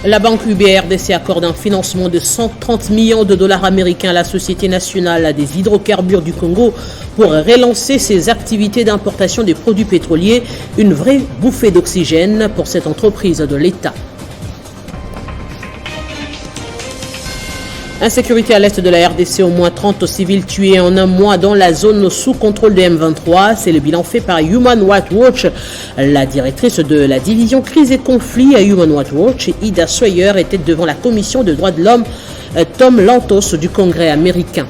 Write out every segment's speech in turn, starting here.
La banque UBRDC accorde un financement de 130 millions de dollars américains à la Société nationale des hydrocarbures du Congo pour relancer ses activités d'importation des produits pétroliers, une vraie bouffée d'oxygène pour cette entreprise de l'État. Insécurité à l'est de la RDC, au moins 30 civils tués en un mois dans la zone sous contrôle de M23. C'est le bilan fait par Human Rights Watch. La directrice de la division crise et conflits à Human Rights Watch, Ida Sawyer, était devant la commission de droits de l'homme Tom Lantos du Congrès américain.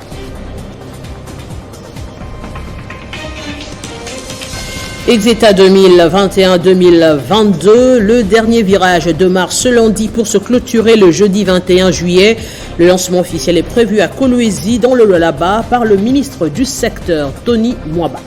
Exeta 2021-2022, le dernier virage de mars ce lundi pour se clôturer le jeudi 21 juillet. Le lancement officiel est prévu à Kolwezi dans le Lualaba par le ministre du secteur, Tony Mwaba.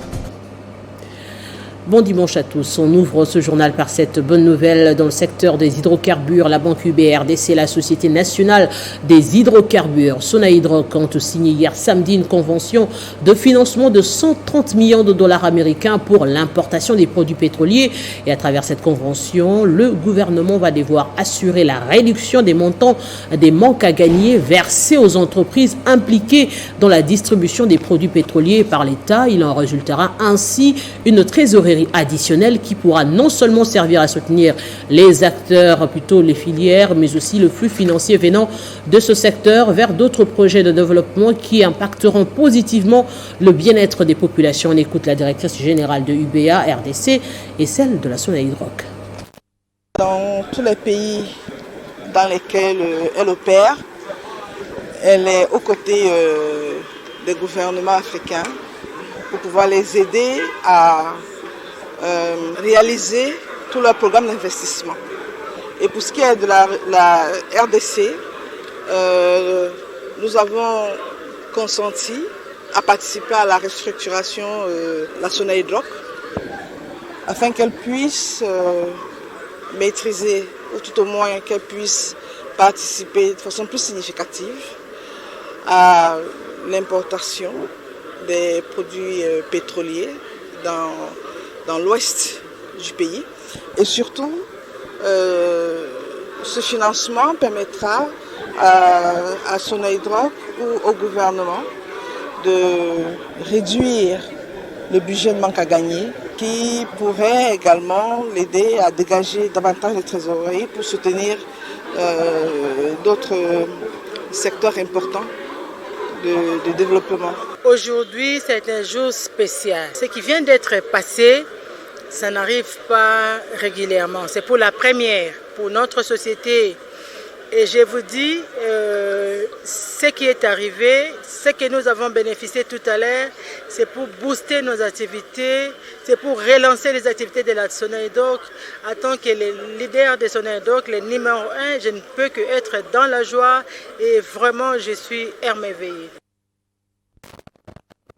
Bon dimanche à tous. On ouvre ce journal par cette bonne nouvelle dans le secteur des hydrocarbures. La banque UBRDC, la Société nationale des hydrocarbures, Sonahydrac, ont signé hier samedi une convention de financement de 130 millions de dollars américains pour l'importation des produits pétroliers. Et à travers cette convention, le gouvernement va devoir assurer la réduction des montants des manques à gagner versés aux entreprises impliquées dans la distribution des produits pétroliers par l'État. Il en résultera ainsi une trésorerie additionnelle qui pourra non seulement servir à soutenir les acteurs, plutôt les filières, mais aussi le flux financier venant de ce secteur vers d'autres projets de développement qui impacteront positivement le bien-être des populations. On écoute la directrice générale de UBA RDC et celle de la Sonahydrac. Dans tous les pays dans lesquels elle opère, elle est aux côtés des gouvernements africains pour pouvoir les aider à réaliser tout leur programme d'investissement. Et pour ce qui est de la RDC, nous avons consenti à participer à la restructuration de la Sonahydrac afin qu'elle puisse maîtriser, ou tout au moins qu'elle puisse participer de façon plus significative à l'importation des produits pétroliers dans l'ouest du pays. Et surtout, ce financement permettra à Sonahydrac ou au gouvernement de réduire le budget de manque à gagner qui pourrait également l'aider à dégager davantage de trésorerie pour soutenir d'autres secteurs importants de développement. Aujourd'hui, c'est un jour spécial. Ce qui vient d'être passé, ça n'arrive pas régulièrement. C'est pour la première, pour notre société. Et je vous dis, ce qui est arrivé, ce que nous avons bénéficié tout à l'heure, c'est pour booster nos activités, c'est pour relancer les activités de la Sonahydrac. En tant que le leader de Sonahydrac, le numéro 1, je ne peux que être dans la joie et vraiment je suis émerveillée.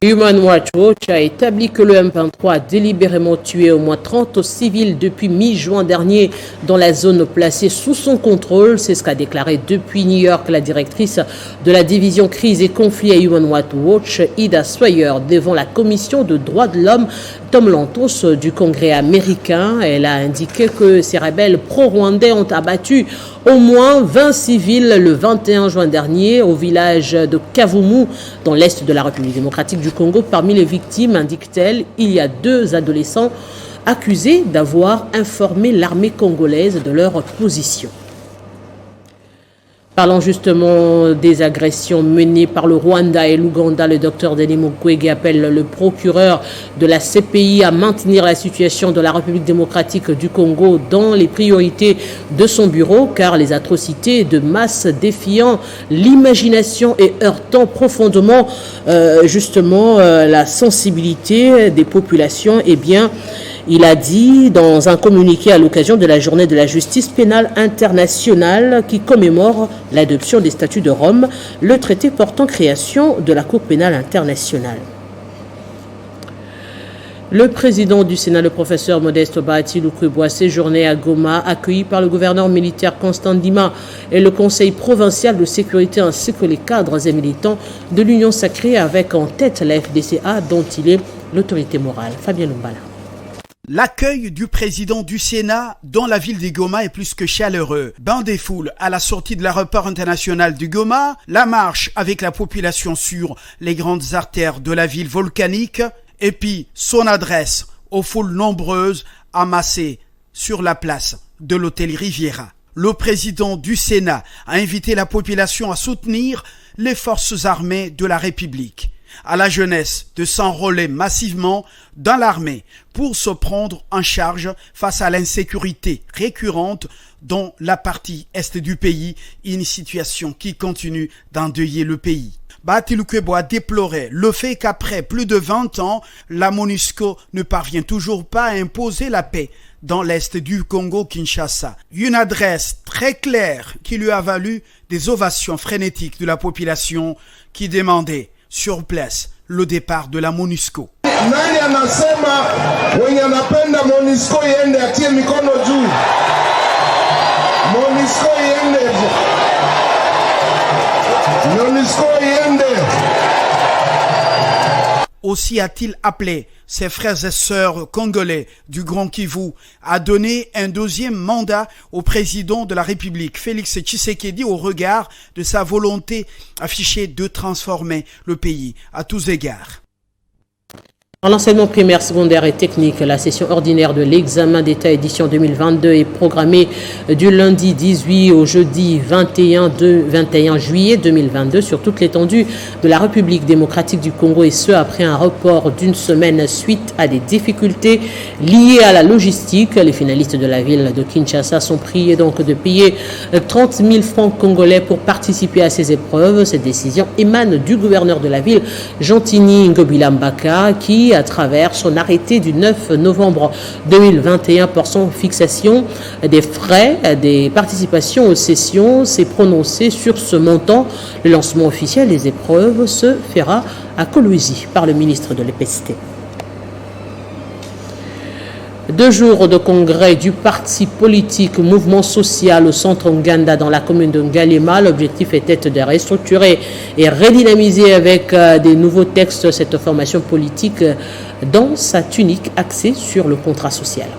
Human Rights Watch a établi que le M23 a délibérément tué au moins 30 civils depuis mi-juin dernier dans la zone placée sous son contrôle. C'est ce qu'a déclaré depuis New York la directrice de la division crise et conflits à Human Rights Watch, Ida Sawyer, devant la commission de droits de l'homme Tom Lantos du Congrès américain. Elle a indiqué que ces rebelles pro-rwandais ont abattu au moins 20 civils le 21 juin dernier au village de Kavumu dans l'est de la République démocratique du Congo. Parmi les victimes, indique-t-elle, il y a 2 adolescents accusés d'avoir informé l'armée congolaise de leur position. Parlant justement des agressions menées par le Rwanda et l'Ouganda, le docteur Denis Mukwege appelle le procureur de la CPI à maintenir la situation de la République démocratique du Congo dans les priorités de son bureau, car les atrocités de masse défiant l'imagination et heurtant profondément la sensibilité des populations, eh bien, il a dit dans un communiqué à l'occasion de la journée de la justice pénale internationale qui commémore l'adoption des statuts de Rome, le traité portant création de la Cour pénale internationale. Le président du Sénat, le professeur Modeste Bahati Lukwebo, a séjourné à Goma, accueilli par le gouverneur militaire Constant Ndima et le conseil provincial de sécurité ainsi que les cadres et militants de l'Union sacrée avec en tête la FDCA dont il est l'autorité morale. Fabien Lumbala. L'accueil du président du Sénat dans la ville de Goma est plus que chaleureux. Bain des foules à la sortie de l'aéroport international de Goma, la marche avec la population sur les grandes artères de la ville volcanique et puis son adresse aux foules nombreuses amassées sur la place de l'hôtel Riviera. Le président du Sénat a invité la population à soutenir les forces armées de la République, à la jeunesse de s'enrôler massivement dans l'armée pour se prendre en charge face à l'insécurité récurrente dans la partie est du pays, une situation qui continue d'endeuiller le pays. Bahati Lukwebo a déploré le fait qu'après plus de 20 ans, la MONUSCO ne parvient toujours pas à imposer la paix dans l'est du Congo-Kinshasa. Une adresse très claire qui lui a valu des ovations frénétiques de la population qui demandait sur place le départ de la MONUSCO. Nani anasema wenye anapenda MONUSCO iende atie mikono juu. MONUSCO iende. MONUSCO iende. Aussi a-t-il appelé ses frères et sœurs congolais du Grand Kivu à donner un deuxième mandat au président de la République, Félix Tshisekedi, au regard de sa volonté affichée de transformer le pays à tous égards. En l'enseignement primaire, secondaire et technique, la session ordinaire de l'examen d'État édition 2022 est programmée du lundi 18 au jeudi 21 juillet 2022 sur toute l'étendue de la République démocratique du Congo, et ce après un report d'une semaine suite à des difficultés liées à la logistique. Les finalistes de la ville de Kinshasa sont priés donc de payer 30 000 francs congolais pour participer à ces épreuves. Cette décision émane du gouverneur de la ville, Jantini Ngobila Mbaka, qui à travers son arrêté du 9 novembre 2021 pour son fixation des frais des participations aux sessions s'est prononcé sur ce montant. Le lancement officiel des épreuves se fera à Kolwezi par le ministre de l'EPST. 2 jours de congrès du parti politique Mouvement Social au centre Nganda dans la commune de Ngalema. L'objectif était de restructurer et redynamiser avec des nouveaux textes cette formation politique dans sa tunique axée sur le contrat social.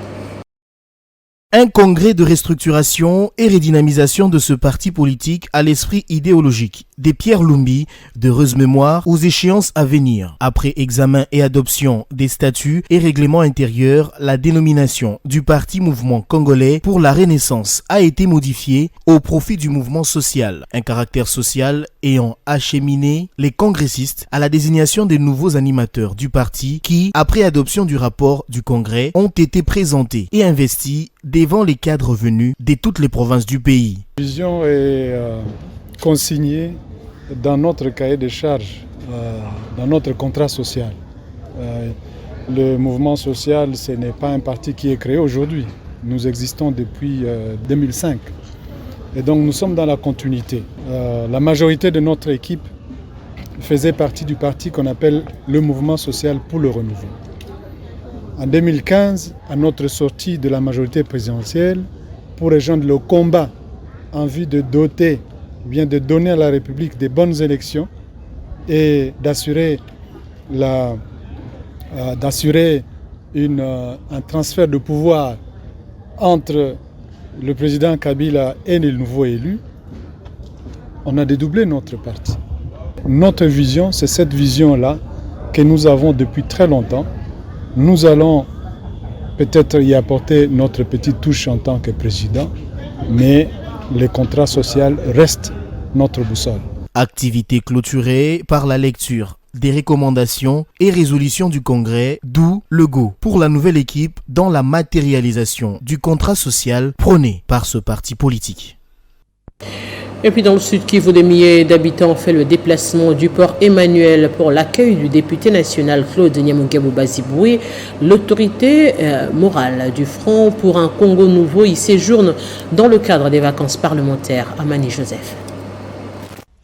Un congrès de restructuration et redynamisation de ce parti politique à l'esprit idéologique, des Pierre Lumbi, d'heureuse mémoire aux échéances à venir. Après examen et adoption des statuts et règlements intérieurs, la dénomination du parti Mouvement Congolais pour la Renaissance a été modifiée au profit du mouvement social. Un caractère social ayant acheminé les congressistes à la désignation des nouveaux animateurs du parti qui, après adoption du rapport du congrès, ont été présentés et investis devant les cadres venus de toutes les provinces du pays. La vision est consignée dans notre cahier de charges, dans notre contrat social. Le mouvement social, ce n'est pas un parti qui est créé aujourd'hui. Nous existons depuis 2005. Et donc nous sommes dans la continuité. La majorité de notre équipe faisait partie du parti qu'on appelle le mouvement social pour le renouveau. En 2015, à notre sortie de la majorité présidentielle, pour rejoindre le combat en vue de doter, bien de donner à la République des bonnes élections et d'assurer un transfert de pouvoir entre le président Kabila et les nouveaux élus, on a dédoublé notre parti. Notre vision, c'est cette vision-là que nous avons depuis très longtemps. Nous allons peut-être y apporter notre petite touche en tant que président, mais le contrat social reste notre boussole. Activité clôturée par la lecture des recommandations et résolutions du Congrès, d'où le go pour la nouvelle équipe dans la matérialisation du contrat social prôné par ce parti politique. Et puis dans le sud Kivu, des milliers d'habitants ont fait le déplacement du port Emmanuel pour l'accueil du député national Claude Nyamugabo Baziboué. L'autorité morale du Front pour un Congo nouveau y séjourne dans le cadre des vacances parlementaires. Amani Joseph.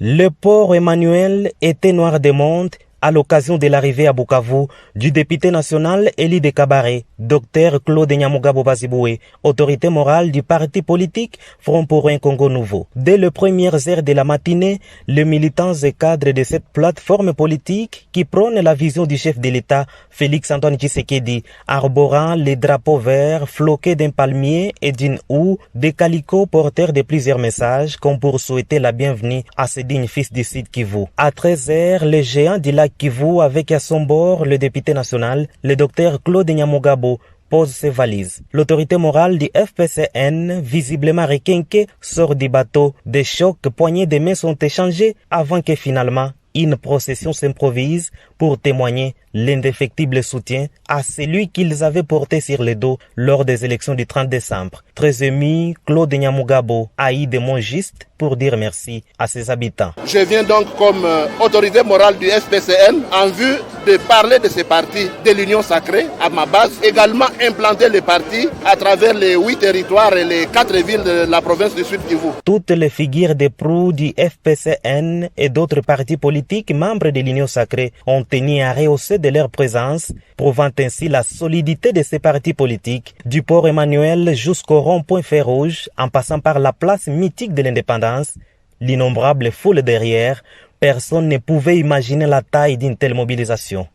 Le port Emmanuel était noir de monde à l'occasion de l'arrivée à Bukavu du député national Élie de Cabaret, Dr Claude Nyamugabo Baziboué, autorité morale du parti politique Front pour un Congo Nouveau. Dès les premières heures de la matinée, les militants et cadres de cette plateforme politique qui prône la vision du chef de l'État, Félix-Antoine Tshisekedi, arborant les drapeaux verts floqués d'un palmier et d'une houe, des calicots porteurs de plusieurs messages comme pour souhaiter la bienvenue à ce digne fils du Sud Kivu. À 13h, les géants du lac Kivu avec à son bord le député national, le docteur Claude Nyamugabo, pose ses valises. L'autorité morale du FPCN, visiblement requinquée, sort du bateau. Des chocs, poignées de mains sont échangées avant que finalement une procession s'improvise pour témoigner l'indéfectible soutien à celui qu'ils avaient porté sur le dos lors des élections du 30 décembre. Très ému, Claude Nyamugabo a eu des mots justes pour dire merci à ses habitants. Je viens donc comme autorité morale du FPCN en vue de parler de ce parti de l'Union Sacrée à ma base, également implanter le parti à travers les 8 territoires et les 4 villes de la province du Sud Kivu. Toutes les figures de proue du FPCN et d'autres partis politiques membres de l'Union Sacrée ont tenu à rehausser de leur présence, prouvant ainsi la solidité de ces partis politiques, du port Emmanuel jusqu'au rond-point Fer Rouge, en passant par la place mythique de l'indépendance, l'innombrable foule derrière. Personne ne pouvait imaginer la taille d'une telle mobilisation.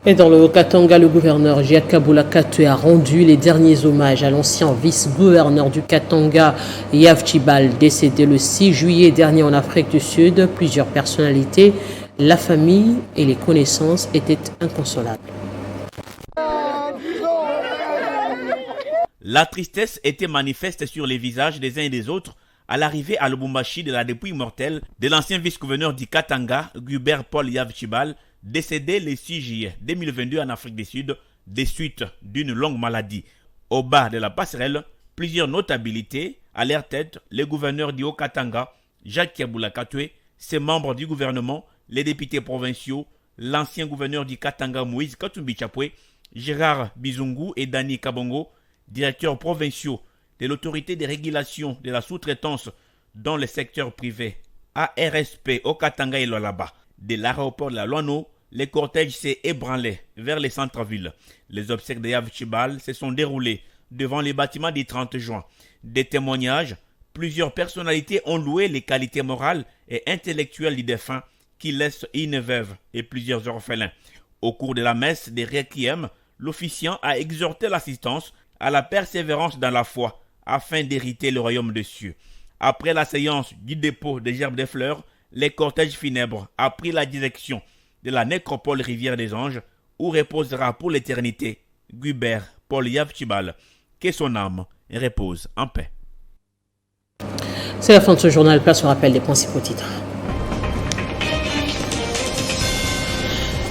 Et dans le Haut-Katanga, le gouverneur Giakabula Katwe a rendu les derniers hommages à l'ancien vice-gouverneur du Katanga, Yav Tshibal, décédé le 6 juillet dernier en Afrique du Sud. Plusieurs personnalités, la famille et les connaissances étaient inconsolables. La tristesse était manifeste sur les visages des uns et des autres à l'arrivée à Lubumbashi de la dépouille mortelle de l'ancien vice-gouverneur du Katanga, Gubert Paul Yav Tshibal, décédé le 6 juillet 2022 en Afrique du Sud des suites d'une longue maladie. Au bas de la passerelle, plusieurs notabilités, à leur tête, le gouverneur du Haut-Katanga, Giakabula Katwe, ses membres du gouvernement, les députés provinciaux, l'ancien gouverneur du Katanga Moïse Katumbi Chapwe, Gérard Bizungu et Dani Kabongo, directeurs provinciaux de l'autorité de régulation de la sous-traitance dans le secteur privé, ARSP au Katanga et Lualaba. De l'aéroport de la Luano, les cortèges s'est ébranlé vers les centres-villes. Les obsèques de Yav Tshibal se sont déroulés devant les bâtiments du 30 juin. Des témoignages, plusieurs personnalités ont loué les qualités morales et intellectuelles du défunt qui laisse une veuve et plusieurs orphelins. Au cours de la messe des Requiem, l'officiant a exhorté l'assistance à la persévérance dans la foi afin d'hériter le royaume des cieux. Après la séance du dépôt des gerbes des fleurs, les cortèges funèbres a pris la direction de la nécropole Rivière des Anges où reposera pour l'éternité Gubert Paul Yav Tshibal. Que son âme repose en paix. C'est la fin de ce journal. Place au rappel des principaux titres.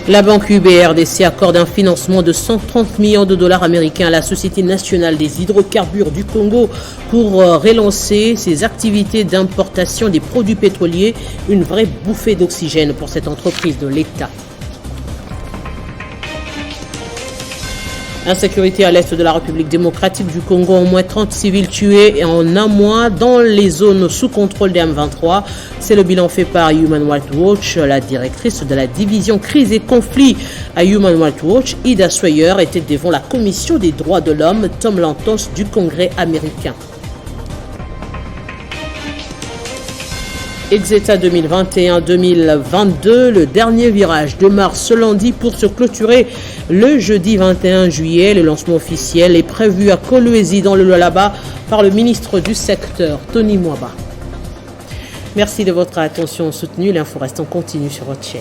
La banque UBRDC accorde un financement de 130 millions de dollars américains à la Société nationale des hydrocarbures du Congo pour relancer ses activités d'importation des produits pétroliers, une vraie bouffée d'oxygène pour cette entreprise de l'État. Insécurité à l'est de la République démocratique du Congo, au moins 30 civils tués en un mois dans les zones sous contrôle des M23. C'est le bilan fait par Human Rights Watch. La directrice de la division crise et conflits à Human Rights Watch, Ida Sawyer, était devant la commission des droits de l'homme, Tom Lantos, du Congrès américain. Exeta 2021-2022, le dernier virage démarre ce lundi pour se clôturer le jeudi 21 juillet. Le lancement officiel est prévu à Kolwezi dans le Lualaba par le ministre du secteur, Tony Mwaba. Merci de votre attention soutenue. L'info reste en continu sur votre chaîne.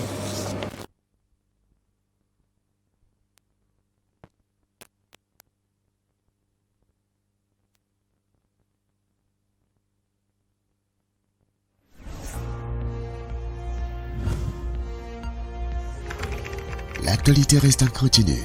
L'actualité reste en continu